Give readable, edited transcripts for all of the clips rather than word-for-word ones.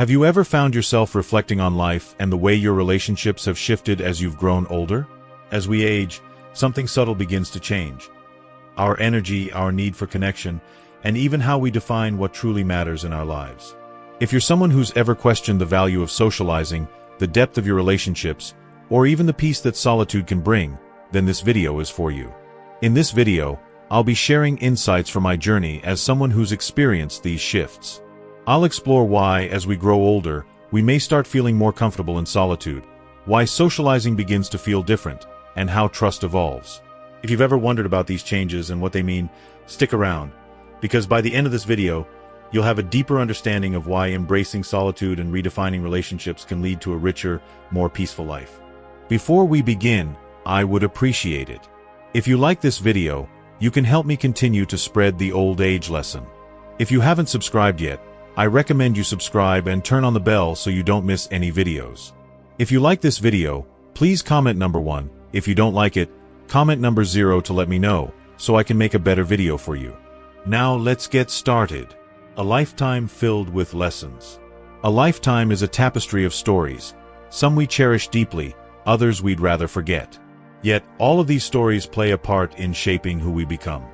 Have you ever found yourself reflecting on life and the way your relationships have shifted as you've grown older? As we age, something subtle begins to change. Our energy, our need for connection, and even how we define what truly matters in our lives. If you're someone who's ever questioned the value of socializing, the depth of your relationships, or even the peace that solitude can bring, then this video is for you. In this video, I'll be sharing insights from my journey as someone who's experienced these shifts. I'll explore why, as we grow older, we may start feeling more comfortable in solitude, why socializing begins to feel different, and how trust evolves. If you've ever wondered about these changes and what they mean, stick around, because by the end of this video, you'll have a deeper understanding of why embracing solitude and redefining relationships can lead to a richer, more peaceful life. Before we begin, I would appreciate it if you like this video. You can help me continue to spread the old age lesson. If you haven't subscribed yet, I recommend you subscribe and turn on the bell so you don't miss any videos. If you like this video, please comment number 1. If you don't like it, comment number 0 to let me know, so I can make a better video for you. Now let's get started. A lifetime filled with lessons. A lifetime is a tapestry of stories. Some we cherish deeply, others we'd rather forget. Yet, all of these stories play a part in shaping who we become.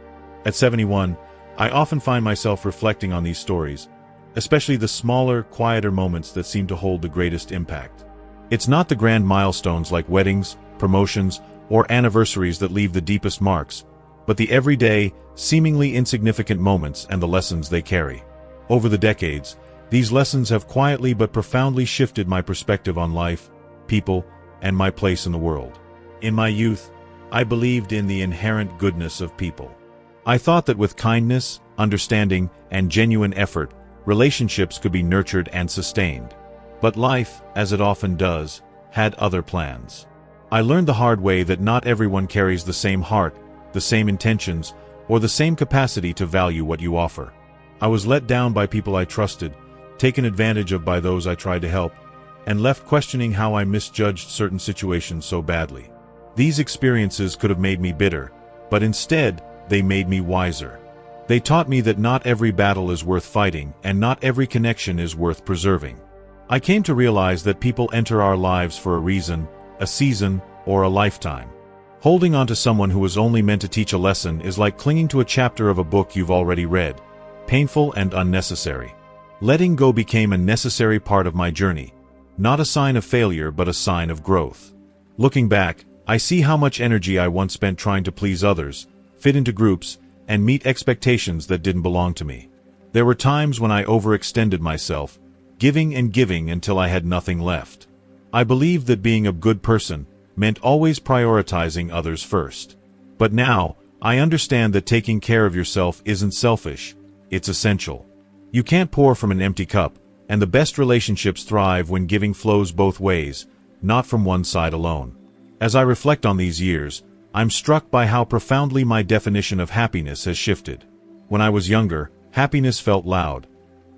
At 71, I often find myself reflecting on these stories, especially the smaller, quieter moments that seem to hold the greatest impact. It's not the grand milestones like weddings, promotions, or anniversaries that leave the deepest marks, but the everyday, seemingly insignificant moments and the lessons they carry. Over the decades, these lessons have quietly but profoundly shifted my perspective on life, people, and my place in the world. In my youth, I believed in the inherent goodness of people. I thought that with kindness, understanding, and genuine effort, relationships could be nurtured and sustained. But life, as it often does, had other plans. I learned the hard way that not everyone carries the same heart, the same intentions, or the same capacity to value what you offer. I was let down by people I trusted, taken advantage of by those I tried to help, and left questioning how I misjudged certain situations so badly. These experiences could have made me bitter, but instead, they made me wiser. They taught me that not every battle is worth fighting, and not every connection is worth preserving. I came to realize that people enter our lives for a reason, a season, or a lifetime. Holding on to someone who was only meant to teach a lesson is like clinging to a chapter of a book you've already read, painful and unnecessary. Letting go became a necessary part of my journey, not a sign of failure but a sign of growth. Looking back, I see how much energy I once spent trying to please others, fit into groups, and meet expectations that didn't belong to me. There were times when I overextended myself, giving and giving until I had nothing left. I believed that being a good person meant always prioritizing others first. But now, I understand that taking care of yourself isn't selfish, it's essential. You can't pour from an empty cup, and the best relationships thrive when giving flows both ways, not from one side alone. As I reflect on these years, I'm struck by how profoundly my definition of happiness has shifted. When I was younger, happiness felt loud,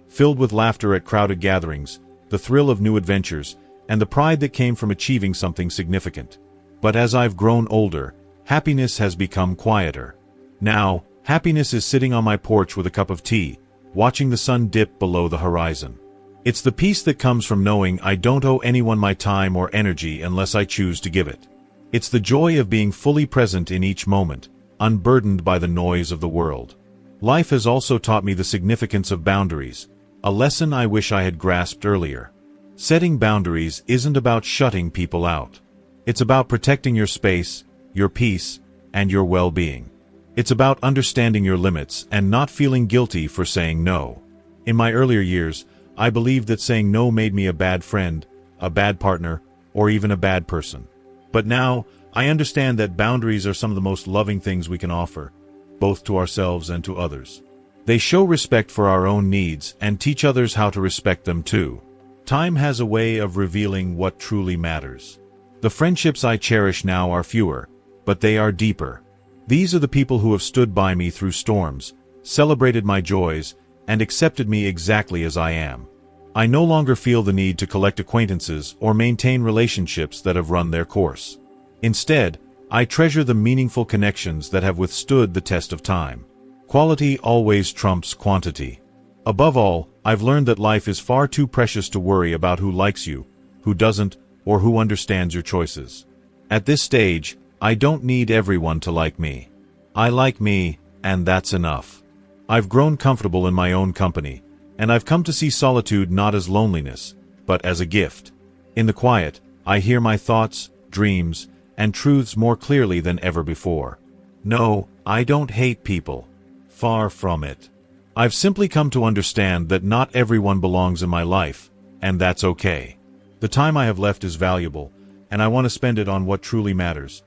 filled with laughter at crowded gatherings, the thrill of new adventures, and the pride that came from achieving something significant. But as I've grown older, happiness has become quieter. Now, happiness is sitting on my porch with a cup of tea, watching the sun dip below the horizon. It's the peace that comes from knowing I don't owe anyone my time or energy unless I choose to give it. It's the joy of being fully present in each moment, unburdened by the noise of the world. Life has also taught me the significance of boundaries, a lesson I wish I had grasped earlier. Setting boundaries isn't about shutting people out. It's about protecting your space, your peace, and your well-being. It's about understanding your limits and not feeling guilty for saying no. In my earlier years, I believed that saying no made me a bad friend, a bad partner, or even a bad person. But now, I understand that boundaries are some of the most loving things we can offer, both to ourselves and to others. They show respect for our own needs and teach others how to respect them too. Time has a way of revealing what truly matters. The friendships I cherish now are fewer, but they are deeper. These are the people who have stood by me through storms, celebrated my joys, and accepted me exactly as I am. I no longer feel the need to collect acquaintances or maintain relationships that have run their course. Instead, I treasure the meaningful connections that have withstood the test of time. Quality always trumps quantity. Above all, I've learned that life is far too precious to worry about who likes you, who doesn't, or who understands your choices. At this stage, I don't need everyone to like me. I like me, and that's enough. I've grown comfortable in my own company, and I've come to see solitude not as loneliness, but as a gift. In the quiet, I hear my thoughts, dreams, and truths more clearly than ever before. No, I don't hate people. Far from it. I've simply come to understand that not everyone belongs in my life, and that's okay. The time I have left is valuable, and I want to spend it on what truly matters.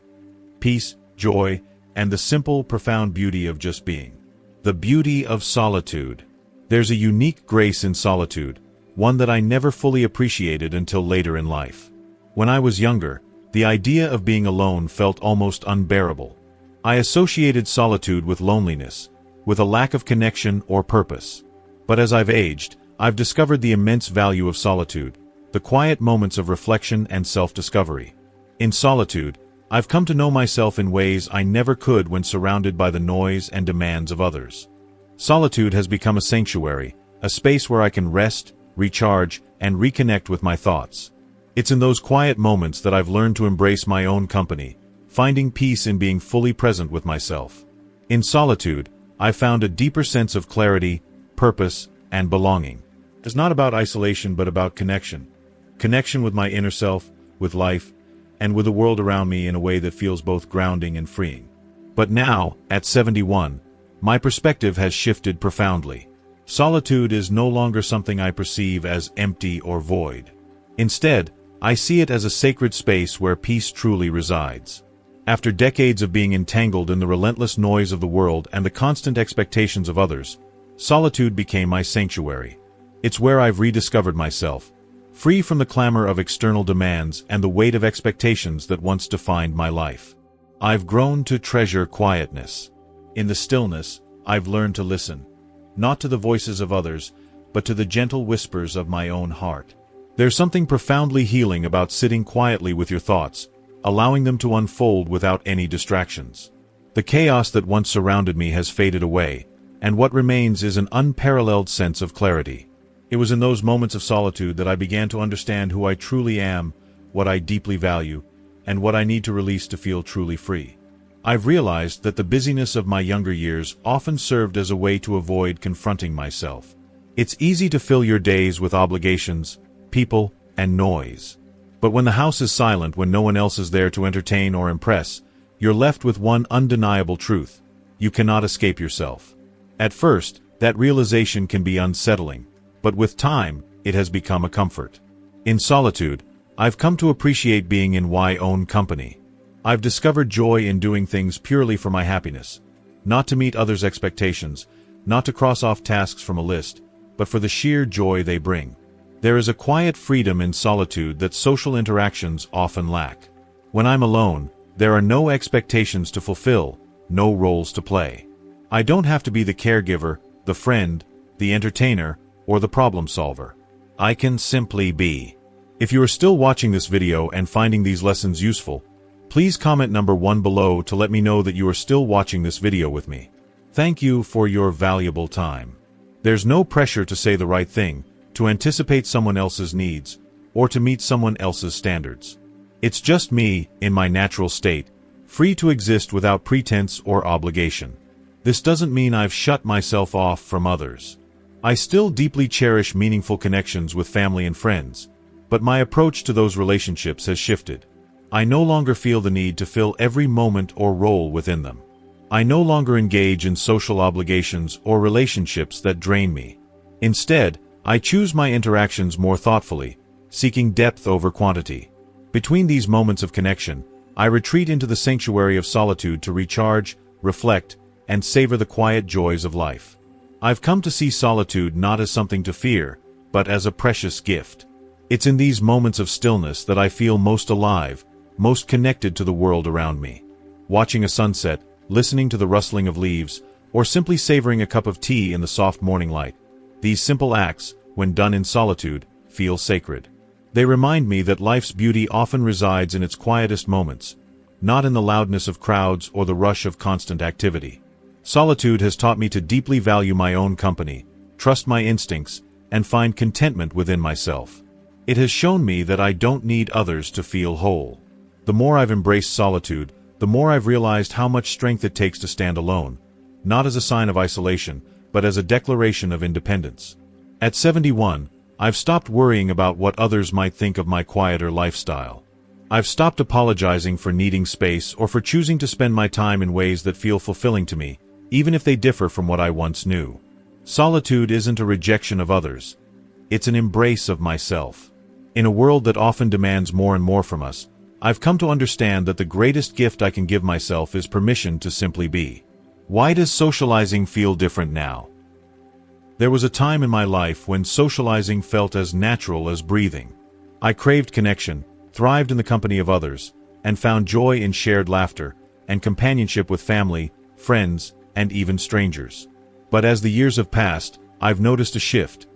Peace, joy, and the simple, profound beauty of just being. The beauty of solitude. There's a unique grace in solitude, one that I never fully appreciated until later in life. When I was younger, the idea of being alone felt almost unbearable. I associated solitude with loneliness, with a lack of connection or purpose. But as I've aged, I've discovered the immense value of solitude, the quiet moments of reflection and self-discovery. In solitude, I've come to know myself in ways I never could when surrounded by the noise and demands of others. Solitude has become a sanctuary, a space where I can rest, recharge, and reconnect with my thoughts. It's in those quiet moments that I've learned to embrace my own company, finding peace in being fully present with myself. In solitude, I've found a deeper sense of clarity, purpose, and belonging. It's not about isolation but about connection. Connection with my inner self, with life, and with the world around me in a way that feels both grounding and freeing. But now, at 71, my perspective has shifted profoundly. Solitude is no longer something I perceive as empty or void. Instead, I see it as a sacred space where peace truly resides. After decades of being entangled in the relentless noise of the world and the constant expectations of others, solitude became my sanctuary. It's where I've rediscovered myself, free from the clamor of external demands and the weight of expectations that once defined my life. I've grown to treasure quietness. In the stillness, I've learned to listen, not to the voices of others, but to the gentle whispers of my own heart. There's something profoundly healing about sitting quietly with your thoughts, allowing them to unfold without any distractions. The chaos that once surrounded me has faded away, and what remains is an unparalleled sense of clarity. It was in those moments of solitude that I began to understand who I truly am, what I deeply value, and what I need to release to feel truly free. I've realized that the busyness of my younger years often served as a way to avoid confronting myself. It's easy to fill your days with obligations, people, and noise. But when the house is silent, when no one else is there to entertain or impress, you're left with one undeniable truth: you cannot escape yourself. At first, that realization can be unsettling, but with time, it has become a comfort. In solitude, I've come to appreciate being in my own company. I've discovered joy in doing things purely for my happiness, not to meet others' expectations, not to cross off tasks from a list, but for the sheer joy they bring. There is a quiet freedom in solitude that social interactions often lack. When I'm alone, there are no expectations to fulfill, no roles to play. I don't have to be the caregiver, the friend, the entertainer, or the problem solver. I can simply be. If you are still watching this video and finding these lessons useful, please comment number 1 below to let me know that you are still watching this video with me. Thank you for your valuable time. There's no pressure to say the right thing, to anticipate someone else's needs, or to meet someone else's standards. It's just me, in my natural state, free to exist without pretense or obligation. This doesn't mean I've shut myself off from others. I still deeply cherish meaningful connections with family and friends, but my approach to those relationships has shifted. I no longer feel the need to fill every moment or role within them. I no longer engage in social obligations or relationships that drain me. Instead, I choose my interactions more thoughtfully, seeking depth over quantity. Between these moments of connection, I retreat into the sanctuary of solitude to recharge, reflect, and savor the quiet joys of life. I've come to see solitude not as something to fear, but as a precious gift. It's in these moments of stillness that I feel most alive, most connected to the world around me. Watching a sunset, listening to the rustling of leaves, or simply savoring a cup of tea in the soft morning light. These simple acts, when done in solitude, feel sacred. They remind me that life's beauty often resides in its quietest moments, not in the loudness of crowds or the rush of constant activity. Solitude has taught me to deeply value my own company, trust my instincts, and find contentment within myself. It has shown me that I don't need others to feel whole. The more I've embraced solitude, the more I've realized how much strength it takes to stand alone, not as a sign of isolation, but as a declaration of independence. At 71, I've stopped worrying about what others might think of my quieter lifestyle. I've stopped apologizing for needing space or for choosing to spend my time in ways that feel fulfilling to me, even if they differ from what I once knew. Solitude isn't a rejection of others. It's an embrace of myself. In a world that often demands more and more from us, I've come to understand that the greatest gift I can give myself is permission to simply be. Why does socializing feel different now? There was a time in my life when socializing felt as natural as breathing. I craved connection, thrived in the company of others, and found joy in shared laughter and companionship with family, friends, and even strangers. But as the years have passed, I've noticed a shift,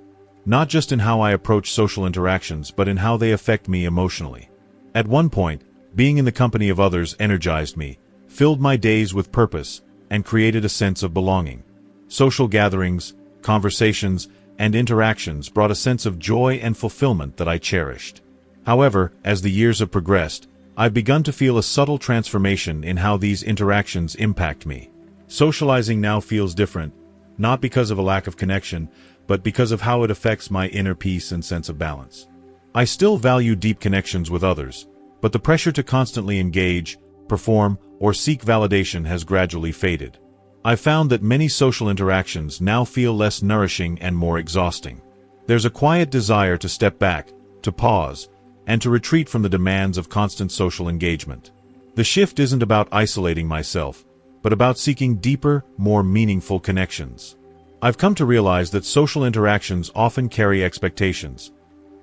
not just in how I approach social interactions, but in how they affect me emotionally. At one point, being in the company of others energized me, filled my days with purpose, and created a sense of belonging. Social gatherings, conversations, and interactions brought a sense of joy and fulfillment that I cherished. However, as the years have progressed, I've begun to feel a subtle transformation in how these interactions impact me. Socializing now feels different, not because of a lack of connection, but because of how it affects my inner peace and sense of balance. I still value deep connections with others, but the pressure to constantly engage, perform, or seek validation has gradually faded. I've found that many social interactions now feel less nourishing and more exhausting. There's a quiet desire to step back, to pause, and to retreat from the demands of constant social engagement. The shift isn't about isolating myself, but about seeking deeper, more meaningful connections. I've come to realize that social interactions often carry expectations,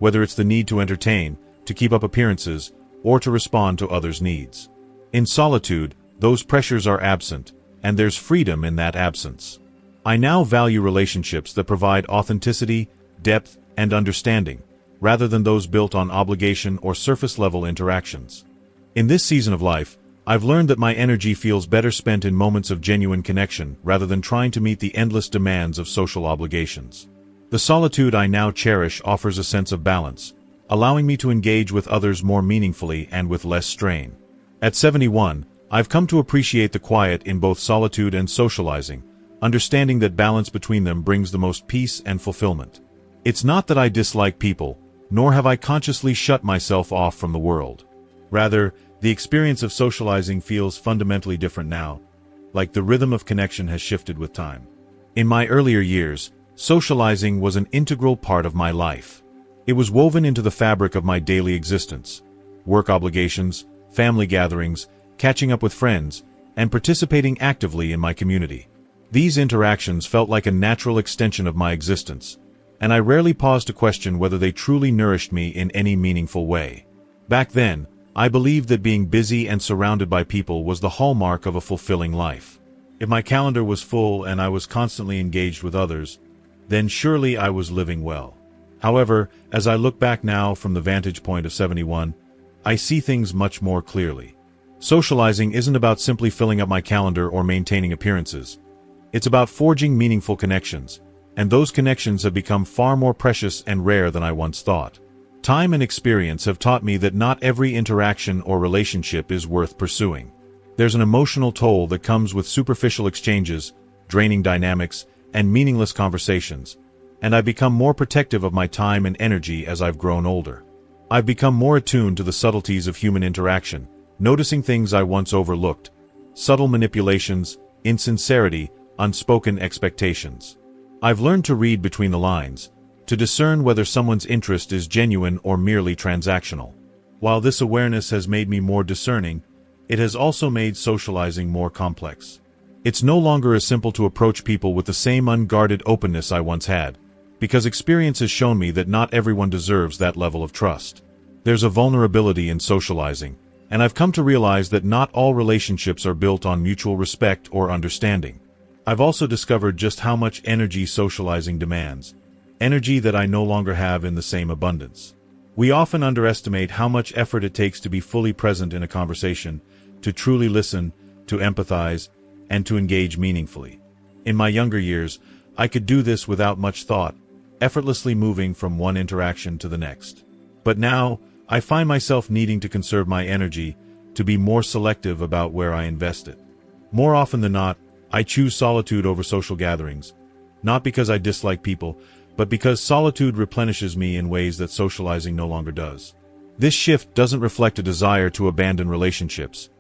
whether it's the need to entertain, to keep up appearances, or to respond to others' needs. In solitude, those pressures are absent, and there's freedom in that absence. I now value relationships that provide authenticity, depth, and understanding, rather than those built on obligation or surface-level interactions. In this season of life, I've learned that my energy feels better spent in moments of genuine connection rather than trying to meet the endless demands of social obligations. The solitude I now cherish offers a sense of balance, allowing me to engage with others more meaningfully and with less strain. At 71, I've come to appreciate the quiet in both solitude and socializing, understanding that balance between them brings the most peace and fulfillment. It's not that I dislike people, nor have I consciously shut myself off from the world. Rather, the experience of socializing feels fundamentally different now, like the rhythm of connection has shifted with time. In my earlier years, socializing was an integral part of my life. It was woven into the fabric of my daily existence. Work obligations, family gatherings, catching up with friends, and participating actively in my community. These interactions felt like a natural extension of my existence, and I rarely paused to question whether they truly nourished me in any meaningful way. Back then, I believed that being busy and surrounded by people was the hallmark of a fulfilling life. If my calendar was full and I was constantly engaged with others, then surely I was living well. However, as I look back now from the vantage point of 71, I see things much more clearly. Socializing isn't about simply filling up my calendar or maintaining appearances. It's about forging meaningful connections, and those connections have become far more precious and rare than I once thought. Time and experience have taught me that not every interaction or relationship is worth pursuing. There's an emotional toll that comes with superficial exchanges, draining dynamics, and meaningless conversations, and I've become more protective of my time and energy as I've grown older. I've become more attuned to the subtleties of human interaction, noticing things I once overlooked: subtle manipulations, insincerity, unspoken expectations. I've learned to read between the lines, to discern whether someone's interest is genuine or merely transactional. While this awareness has made me more discerning, it has also made socializing more complex. It's no longer as simple to approach people with the same unguarded openness I once had, because experience has shown me that not everyone deserves that level of trust. There's a vulnerability in socializing, and I've come to realize that not all relationships are built on mutual respect or understanding. I've also discovered just how much energy socializing demands, energy that I no longer have in the same abundance. We often underestimate how much effort it takes to be fully present in a conversation, to truly listen, to empathize, and to engage meaningfully. In my younger years, I could do this without much thought, effortlessly moving from one interaction to the next. But now, I find myself needing to conserve my energy, to be more selective about where I invest it. More often than not, I choose solitude over social gatherings, not because I dislike people, but because solitude replenishes me in ways that socializing no longer does. This shift doesn't reflect a desire to abandon relationships.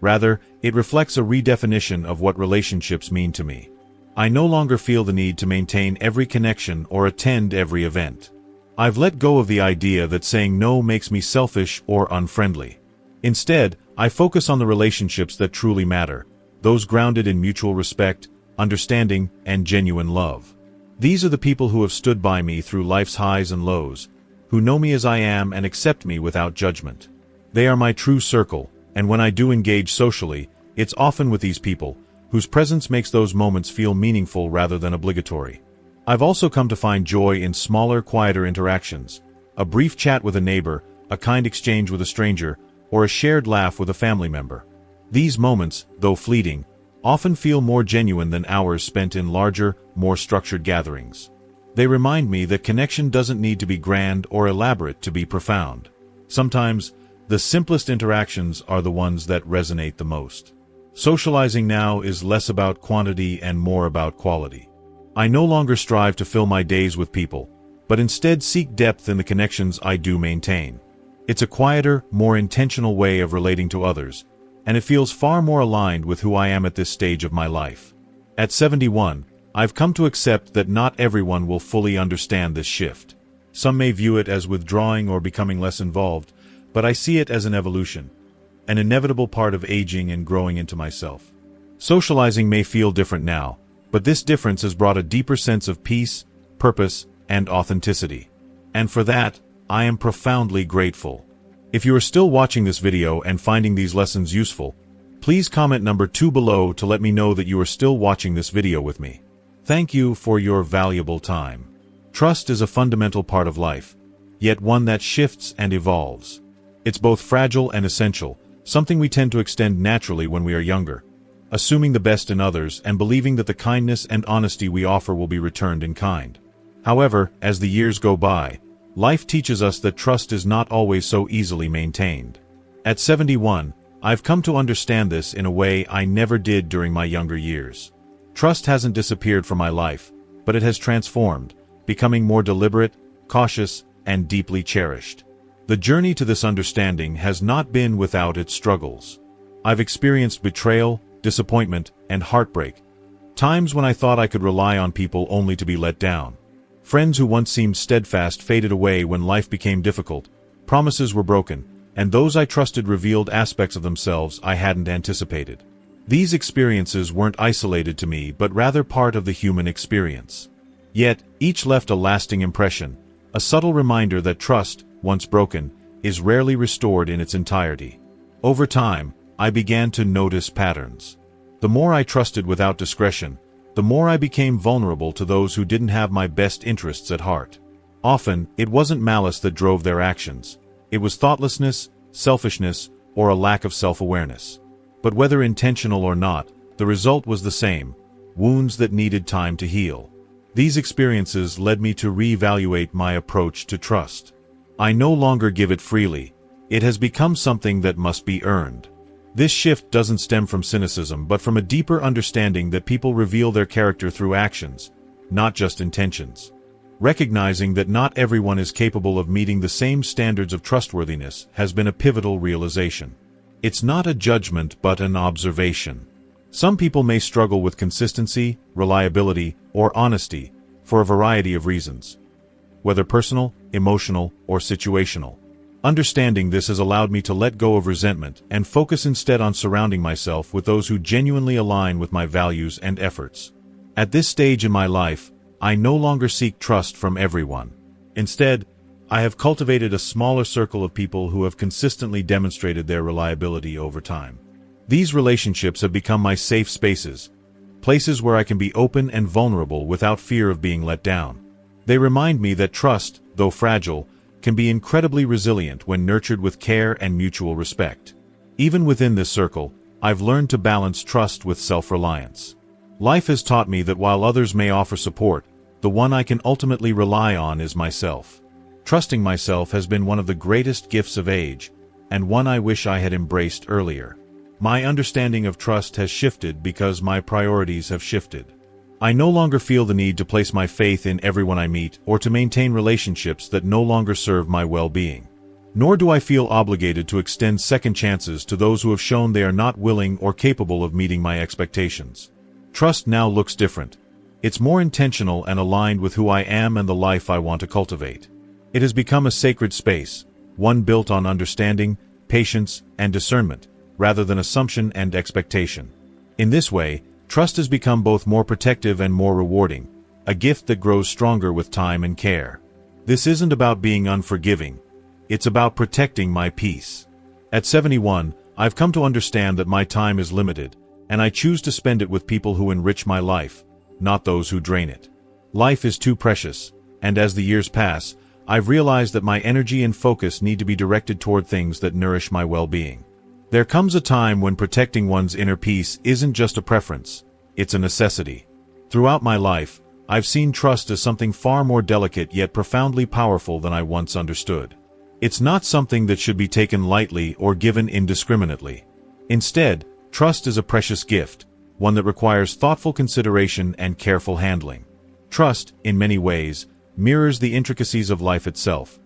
Rather, it reflects a redefinition of what relationships mean to me. I no longer feel the need to maintain every connection or attend every event. I've let go of the idea that saying no makes me selfish or unfriendly. Instead, I focus on the relationships that truly matter, those grounded in mutual respect, understanding, and genuine love. These are the people who have stood by me through life's highs and lows, who know me as I am and accept me without judgment. They are my true circle, and when I do engage socially, it's often with these people, whose presence makes those moments feel meaningful rather than obligatory. I've also come to find joy in smaller, quieter interactions. A brief chat with a neighbor, a kind exchange with a stranger, or a shared laugh with a family member. These moments, though fleeting, often feel more genuine than hours spent in larger, more structured gatherings. They remind me that connection doesn't need to be grand or elaborate to be profound. Sometimes, the simplest interactions are the ones that resonate the most. Socializing now is less about quantity and more about quality. I no longer strive to fill my days with people, but instead seek depth in the connections I do maintain. It's a quieter, more intentional way of relating to others, and it feels far more aligned with who I am at this stage of my life. At 71, I've come to accept that not everyone will fully understand this shift. Some may view it as withdrawing or becoming less involved, but I see it as an evolution, an inevitable part of aging and growing into myself. Socializing may feel different now, but this difference has brought a deeper sense of peace, purpose, and authenticity. And for that, I am profoundly grateful. If you are still watching this video and finding these lessons useful, please comment number 2 below to let me know that you are still watching this video with me. Thank you for your valuable time. Trust is a fundamental part of life, yet one that shifts and evolves. It's both fragile and essential, something we tend to extend naturally when we are younger, assuming the best in others and believing that the kindness and honesty we offer will be returned in kind. However, as the years go by, life teaches us that trust is not always so easily maintained. At 71, I've come to understand this in a way I never did during my younger years. Trust hasn't disappeared from my life, but it has transformed, becoming more deliberate, cautious, and deeply cherished. The journey to this understanding has not been without its struggles. I've experienced betrayal, disappointment, and heartbreak, times when I thought I could rely on people only to be let down. Friends who once seemed steadfast faded away when life became difficult, promises were broken, and those I trusted revealed aspects of themselves I hadn't anticipated. These experiences weren't isolated to me but rather part of the human experience. Yet, each left a lasting impression, a subtle reminder that trust, once broken, is rarely restored in its entirety. Over time, I began to notice patterns. The more I trusted without discretion, the more I became vulnerable to those who didn't have my best interests at heart. Often, it wasn't malice that drove their actions. It was thoughtlessness, selfishness, or a lack of self-awareness. But whether intentional or not, the result was the same: wounds that needed time to heal. These experiences led me to reevaluate my approach to trust. I no longer give it freely. It has become something that must be earned. This shift doesn't stem from cynicism but from a deeper understanding that people reveal their character through actions, not just intentions. Recognizing that not everyone is capable of meeting the same standards of trustworthiness has been a pivotal realization. It's not a judgment but an observation. Some people may struggle with consistency, reliability, or honesty for a variety of reasons, whether personal, emotional, or situational. Understanding this has allowed me to let go of resentment and focus instead on surrounding myself with those who genuinely align with my values and efforts. At this stage in my life, I no longer seek trust from everyone. Instead, I have cultivated a smaller circle of people who have consistently demonstrated their reliability over time. These relationships have become my safe spaces, places where I can be open and vulnerable without fear of being let down. They remind me that trust, though fragile, can be incredibly resilient when nurtured with care and mutual respect. Even within this circle, I've learned to balance trust with self-reliance. Life has taught me that while others may offer support, the one I can ultimately rely on is myself. Trusting myself has been one of the greatest gifts of age, and one I wish I had embraced earlier. My understanding of trust has shifted because my priorities have shifted. I no longer feel the need to place my faith in everyone I meet or to maintain relationships that no longer serve my well-being. Nor do I feel obligated to extend second chances to those who have shown they are not willing or capable of meeting my expectations. Trust now looks different. It's more intentional and aligned with who I am and the life I want to cultivate. It has become a sacred space, one built on understanding, patience, and discernment, rather than assumption and expectation. In this way, trust has become both more protective and more rewarding, a gift that grows stronger with time and care. This isn't about being unforgiving. It's about protecting my peace. At 71, I've come to understand that my time is limited, and I choose to spend it with people who enrich my life, not those who drain it. Life is too precious, and as the years pass, I've realized that my energy and focus need to be directed toward things that nourish my well-being. There comes a time when protecting one's inner peace isn't just a preference, it's a necessity. Throughout my life, I've seen trust as something far more delicate yet profoundly powerful than I once understood. It's not something that should be taken lightly or given indiscriminately. Instead, trust is a precious gift, one that requires thoughtful consideration and careful handling. Trust, in many ways, mirrors the intricacies of life itself,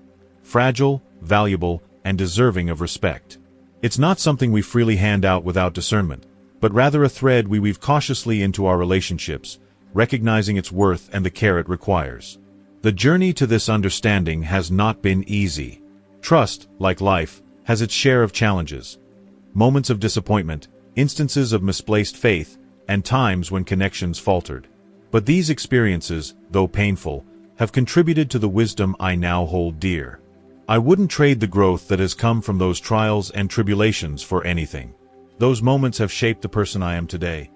fragile, valuable, and deserving of respect. It's not something we freely hand out without discernment, but rather a thread we weave cautiously into our relationships, recognizing its worth and the care it requires. The journey to this understanding has not been easy. Trust, like life, has its share of challenges. Moments of disappointment, instances of misplaced faith, and times when connections faltered. But these experiences, though painful, have contributed to the wisdom I now hold dear. I wouldn't trade the growth that has come from those trials and tribulations for anything. Those moments have shaped the person I am today.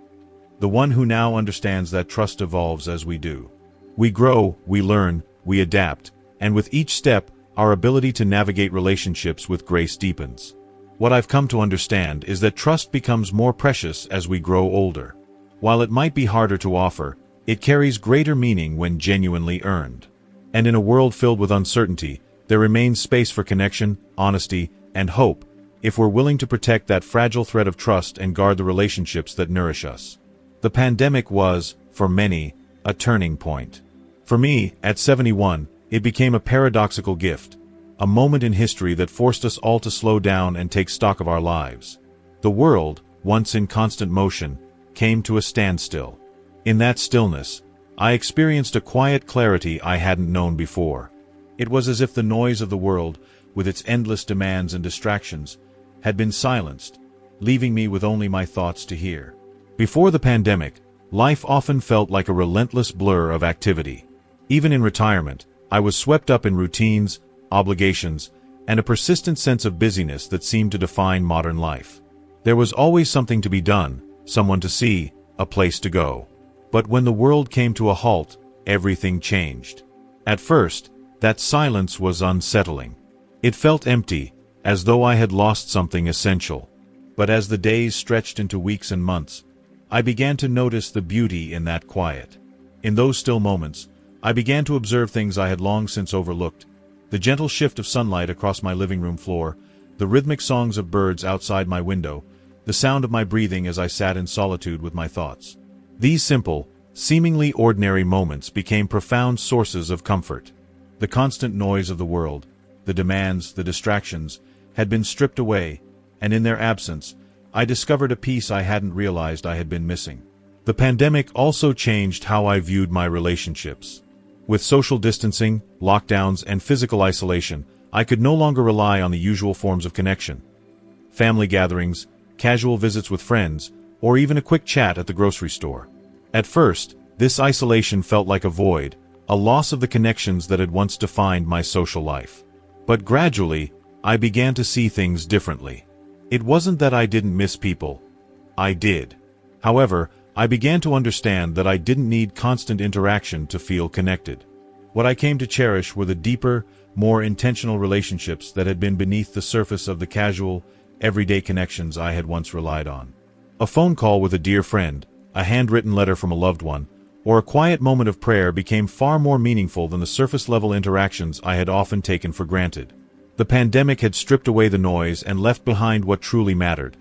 The one who now understands that trust evolves as we do. We grow, we learn, we adapt, and with each step, our ability to navigate relationships with grace deepens. What I've come to understand is that trust becomes more precious as we grow older. While it might be harder to offer, it carries greater meaning when genuinely earned. And in a world filled with uncertainty, there remains space for connection, honesty, and hope, if we're willing to protect that fragile thread of trust and guard the relationships that nourish us. The pandemic was, for many, a turning point. For me, at 71, it became a paradoxical gift, a moment in history that forced us all to slow down and take stock of our lives. The world, once in constant motion, came to a standstill. In that stillness, I experienced a quiet clarity I hadn't known before. It was as if the noise of the world, with its endless demands and distractions, had been silenced, leaving me with only my thoughts to hear. Before the pandemic, life often felt like a relentless blur of activity. Even in retirement, I was swept up in routines, obligations, and a persistent sense of busyness that seemed to define modern life. There was always something to be done, someone to see, a place to go. But when the world came to a halt, everything changed. At first, that silence was unsettling. It felt empty, as though I had lost something essential. But as the days stretched into weeks and months, I began to notice the beauty in that quiet. In those still moments, I began to observe things I had long since overlooked: the gentle shift of sunlight across my living room floor, the rhythmic songs of birds outside my window, the sound of my breathing as I sat in solitude with my thoughts. These simple, seemingly ordinary moments became profound sources of comfort. The constant noise of the world, the demands, the distractions, had been stripped away, and in their absence, I discovered a peace I hadn't realized I had been missing. The pandemic also changed how I viewed my relationships. With social distancing, lockdowns, and physical isolation, I could no longer rely on the usual forms of connection. Family gatherings, casual visits with friends, or even a quick chat at the grocery store. At first, this isolation felt like a void, a loss of the connections that had once defined my social life. But gradually, I began to see things differently. It wasn't that I didn't miss people. I did. However, I began to understand that I didn't need constant interaction to feel connected. What I came to cherish were the deeper, more intentional relationships that had been beneath the surface of the casual, everyday connections I had once relied on. A phone call with a dear friend, a handwritten letter from a loved one, or a quiet moment of prayer became far more meaningful than the surface-level interactions I had often taken for granted. The pandemic had stripped away the noise and left behind what truly mattered: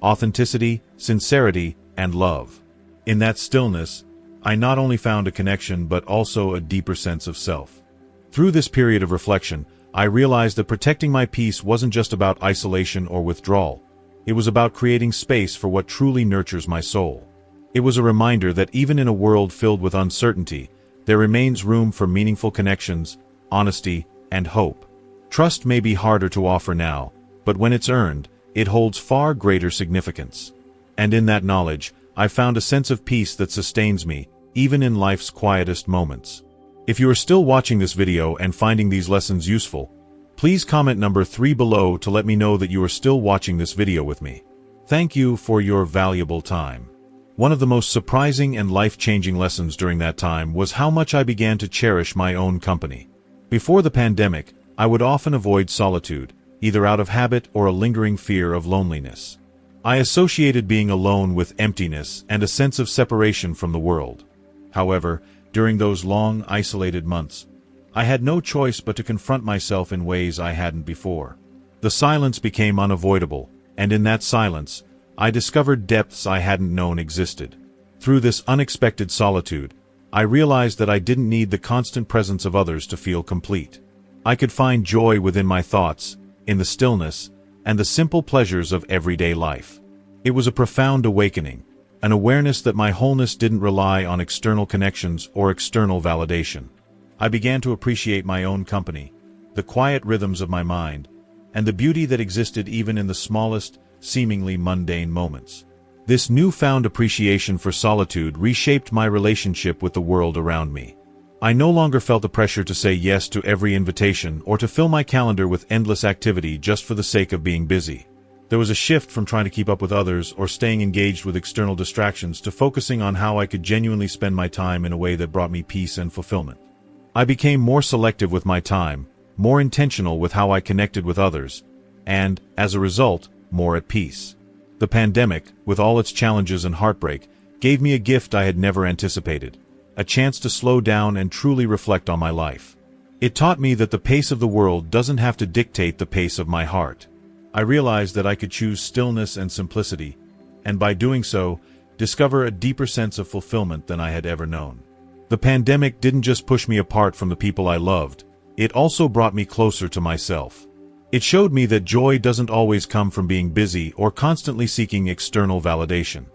authenticity, sincerity, and love. In that stillness, I not only found a connection but also a deeper sense of self. Through this period of reflection, I realized that protecting my peace wasn't just about isolation or withdrawal. It was about creating space for what truly nurtures my soul. It was a reminder that even in a world filled with uncertainty, there remains room for meaningful connections, honesty, and hope. Trust may be harder to offer now, but when it's earned, it holds far greater significance. And in that knowledge, I found a sense of peace that sustains me, even in life's quietest moments. If you are still watching this video and finding these lessons useful, please comment number 3 below to let me know that you are still watching this video with me. Thank you for your valuable time. One of the most surprising and life-changing lessons during that time was how much I began to cherish my own company. Before the pandemic, I would often avoid solitude, either out of habit or a lingering fear of loneliness. I associated being alone with emptiness and a sense of separation from the world. However, during those long, isolated months, I had no choice but to confront myself in ways I hadn't before. The silence became unavoidable, and in that silence, I discovered depths I hadn't known existed. Through this unexpected solitude, I realized that I didn't need the constant presence of others to feel complete. I could find joy within my thoughts, in the stillness, and the simple pleasures of everyday life. It was a profound awakening, an awareness that my wholeness didn't rely on external connections or external validation. I began to appreciate my own company, the quiet rhythms of my mind, and the beauty that existed even in the smallest, seemingly mundane moments. This newfound appreciation for solitude reshaped my relationship with the world around me. I no longer felt the pressure to say yes to every invitation or to fill my calendar with endless activity just for the sake of being busy. There was a shift from trying to keep up with others or staying engaged with external distractions to focusing on how I could genuinely spend my time in a way that brought me peace and fulfillment. I became more selective with my time, more intentional with how I connected with others, and, as a result, more at peace. The pandemic, with all its challenges and heartbreak, gave me a gift I had never anticipated: a chance to slow down and truly reflect on my life. It taught me that the pace of the world doesn't have to dictate the pace of my heart. I realized that I could choose stillness and simplicity, and by doing so, discover a deeper sense of fulfillment than I had ever known. The pandemic didn't just push me apart from the people I loved, it also brought me closer to myself. It showed me that joy doesn't always come from being busy or constantly seeking external validation.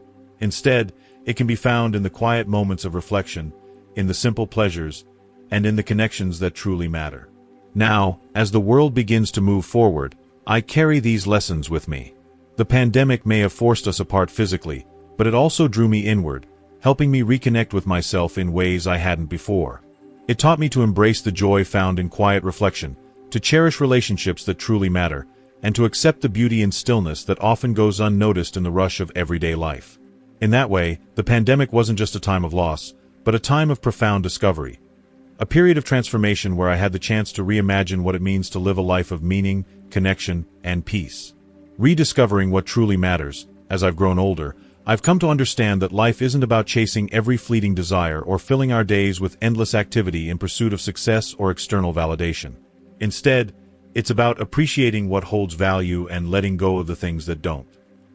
Instead, it can be found in the quiet moments of reflection, in the simple pleasures, and in the connections that truly matter. Now, as the world begins to move forward, I carry these lessons with me. The pandemic may have forced us apart physically, but it also drew me inward, helping me reconnect with myself in ways I hadn't before. It taught me to embrace the joy found in quiet reflection, to cherish relationships that truly matter, and to accept the beauty in stillness that often goes unnoticed in the rush of everyday life. In that way, the pandemic wasn't just a time of loss, but a time of profound discovery. A period of transformation where I had the chance to reimagine what it means to live a life of meaning, connection, and peace. Rediscovering what truly matters, as I've grown older, I've come to understand that life isn't about chasing every fleeting desire or filling our days with endless activity in pursuit of success or external validation. Instead, it's about appreciating what holds value and letting go of the things that don't.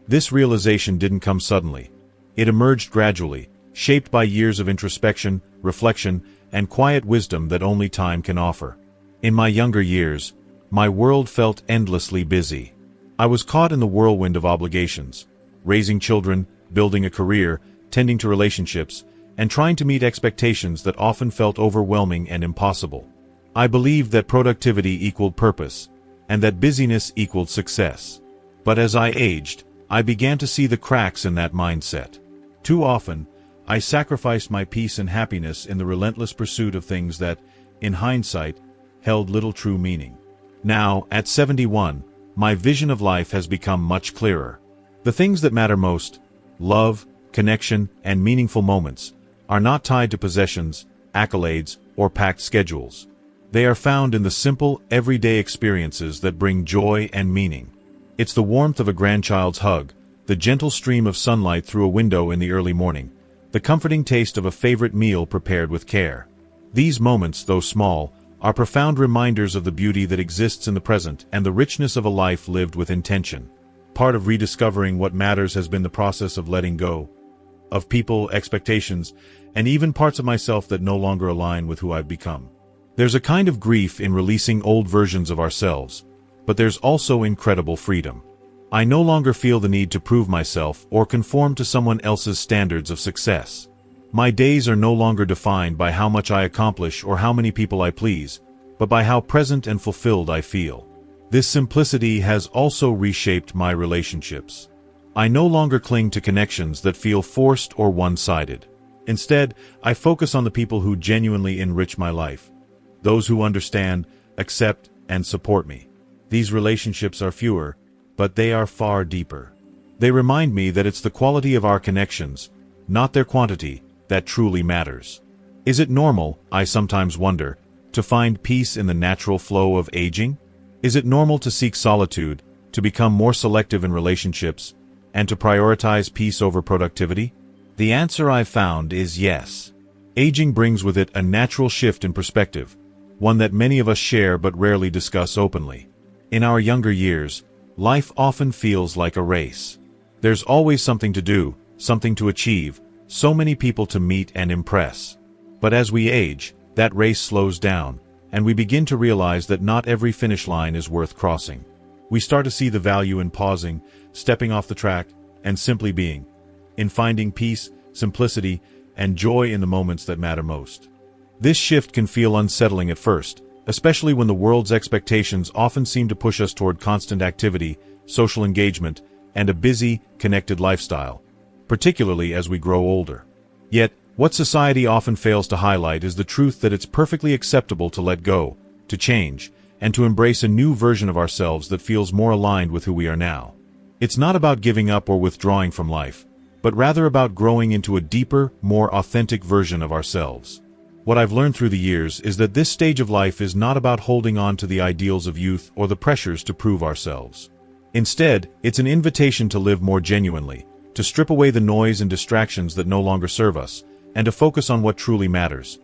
This realization didn't come suddenly. It emerged gradually, shaped by years of introspection, reflection, and quiet wisdom that only time can offer. In my younger years, my world felt endlessly busy. I was caught in the whirlwind of obligations, raising children, building a career, tending to relationships, and trying to meet expectations that often felt overwhelming and impossible. I believed that productivity equaled purpose, and that busyness equaled success. But as I aged, I began to see the cracks in that mindset. Too often, I sacrificed my peace and happiness in the relentless pursuit of things that, in hindsight, held little true meaning. Now, at 71, my vision of life has become much clearer. The things that matter most, love, connection, and meaningful moments, are not tied to possessions, accolades, or packed schedules. They are found in the simple, everyday experiences that bring joy and meaning. It's the warmth of a grandchild's hug, the gentle stream of sunlight through a window in the early morning, the comforting taste of a favorite meal prepared with care. These moments, though small, are profound reminders of the beauty that exists in the present and the richness of a life lived with intention. Part of rediscovering what matters has been the process of letting go of people, expectations, and even parts of myself that no longer align with who I've become. There's a kind of grief in releasing old versions of ourselves, but there's also incredible freedom. I no longer feel the need to prove myself or conform to someone else's standards of success. My days are no longer defined by how much I accomplish or how many people I please, but by how present and fulfilled I feel. This simplicity has also reshaped my relationships. I no longer cling to connections that feel forced or one-sided. Instead, I focus on the people who genuinely enrich my life, those who understand, accept, and support me. These relationships are fewer, but they are far deeper. They remind me that it's the quality of our connections, not their quantity, that truly matters. Is it normal, I sometimes wonder, to find peace in the natural flow of aging? Is it normal to seek solitude, to become more selective in relationships, and to prioritize peace over productivity? The answer I've found is yes. Aging brings with it a natural shift in perspective, one that many of us share but rarely discuss openly. In our younger years, life often feels like a race. There's always something to do, something to achieve, so many people to meet and impress. But as we age, that race slows down, and we begin to realize that not every finish line is worth crossing. We start to see the value in pausing, stepping off the track, and simply being, in finding peace, simplicity, and joy in the moments that matter most. This shift can feel unsettling at first, especially when the world's expectations often seem to push us toward constant activity, social engagement, and a busy, connected lifestyle, particularly as we grow older. Yet, what society often fails to highlight is the truth that it's perfectly acceptable to let go, to change, and to embrace a new version of ourselves that feels more aligned with who we are now. It's not about giving up or withdrawing from life, but rather about growing into a deeper, more authentic version of ourselves. What I've learned through the years is that this stage of life is not about holding on to the ideals of youth or the pressures to prove ourselves. Instead, it's an invitation to live more genuinely, to strip away the noise and distractions that no longer serve us, and to focus on what truly matters,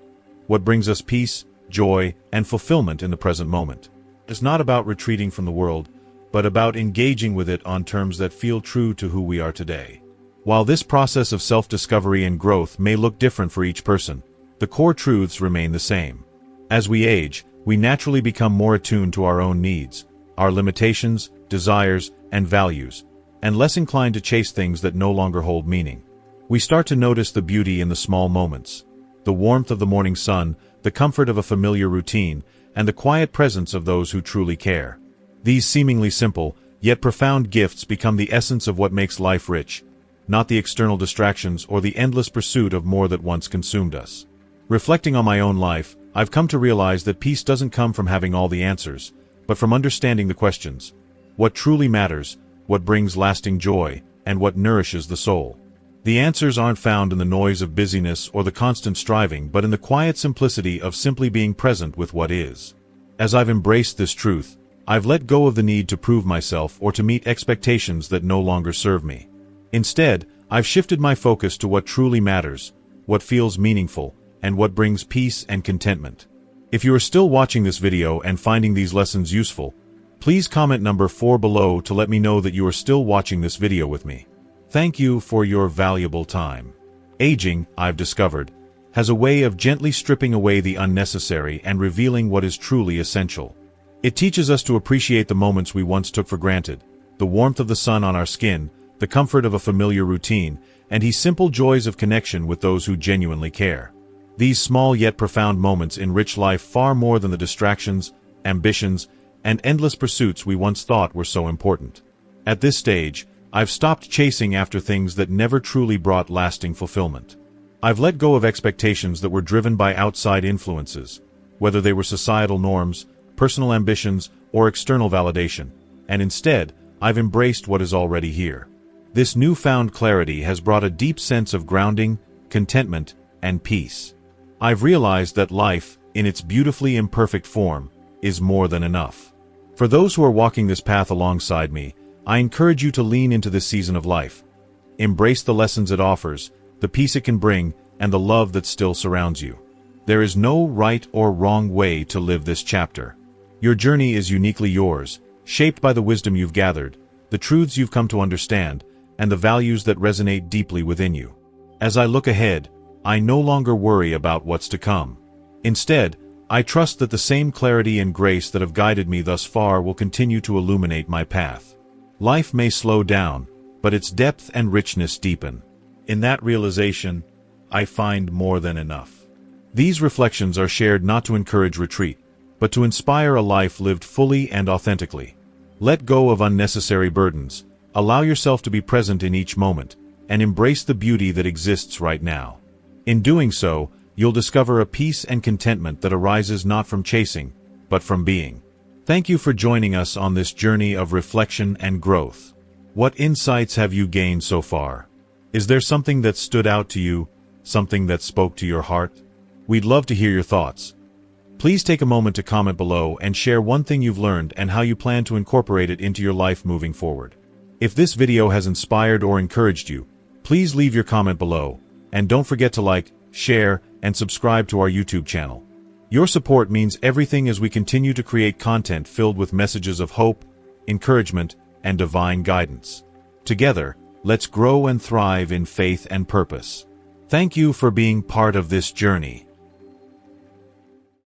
what brings us peace, joy, and fulfillment in the present moment. It's not about retreating from the world, but about engaging with it on terms that feel true to who we are today. While this process of self-discovery and growth may look different for each person, the core truths remain the same. As we age, we naturally become more attuned to our own needs, our limitations, desires, and values, and less inclined to chase things that no longer hold meaning. We start to notice the beauty in the small moments, the warmth of the morning sun, the comfort of a familiar routine, and the quiet presence of those who truly care. These seemingly simple, yet profound gifts become the essence of what makes life rich, not the external distractions or the endless pursuit of more that once consumed us. Reflecting on my own life, I've come to realize that peace doesn't come from having all the answers, but from understanding the questions. What truly matters, what brings lasting joy, and what nourishes the soul. The answers aren't found in the noise of busyness or the constant striving, but in the quiet simplicity of simply being present with what is. As I've embraced this truth, I've let go of the need to prove myself or to meet expectations that no longer serve me. Instead, I've shifted my focus to what truly matters, what feels meaningful, and what brings peace and contentment. If you are still watching this video and finding these lessons useful, please comment number 4 below to let me know that you are still watching this video with me. Thank you for your valuable time. Aging, I've discovered, has a way of gently stripping away the unnecessary and revealing what is truly essential. It teaches us to appreciate the moments we once took for granted, the warmth of the sun on our skin, the comfort of a familiar routine, and the simple joys of connection with those who genuinely care. These small yet profound moments enrich life far more than the distractions, ambitions, and endless pursuits we once thought were so important. At this stage, I've stopped chasing after things that never truly brought lasting fulfillment. I've let go of expectations that were driven by outside influences, whether they were societal norms, personal ambitions, or external validation, and instead, I've embraced what is already here. This newfound clarity has brought a deep sense of grounding, contentment, and peace. I've realized that life, in its beautifully imperfect form, is more than enough. For those who are walking this path alongside me, I encourage you to lean into this season of life. Embrace the lessons it offers, the peace it can bring, and the love that still surrounds you. There is no right or wrong way to live this chapter. Your journey is uniquely yours, shaped by the wisdom you've gathered, the truths you've come to understand, and the values that resonate deeply within you. As I look ahead, I no longer worry about what's to come. Instead, I trust that the same clarity and grace that have guided me thus far will continue to illuminate my path. Life may slow down, but its depth and richness deepen. In that realization, I find more than enough. These reflections are shared not to encourage retreat, but to inspire a life lived fully and authentically. Let go of unnecessary burdens, allow yourself to be present in each moment, and embrace the beauty that exists right now. In doing so, you'll discover a peace and contentment that arises not from chasing, but from being. Thank you for joining us on this journey of reflection and growth. What insights have you gained so far? Is there something that stood out to you, something that spoke to your heart? We'd love to hear your thoughts. Please take a moment to comment below and share one thing you've learned and how you plan to incorporate it into your life moving forward. If this video has inspired or encouraged you, please leave your comment below, and don't forget to like, share, and subscribe to our YouTube channel. Your support means everything as we continue to create content filled with messages of hope, encouragement, and divine guidance. Together, let's grow and thrive in faith and purpose. Thank you for being part of this journey.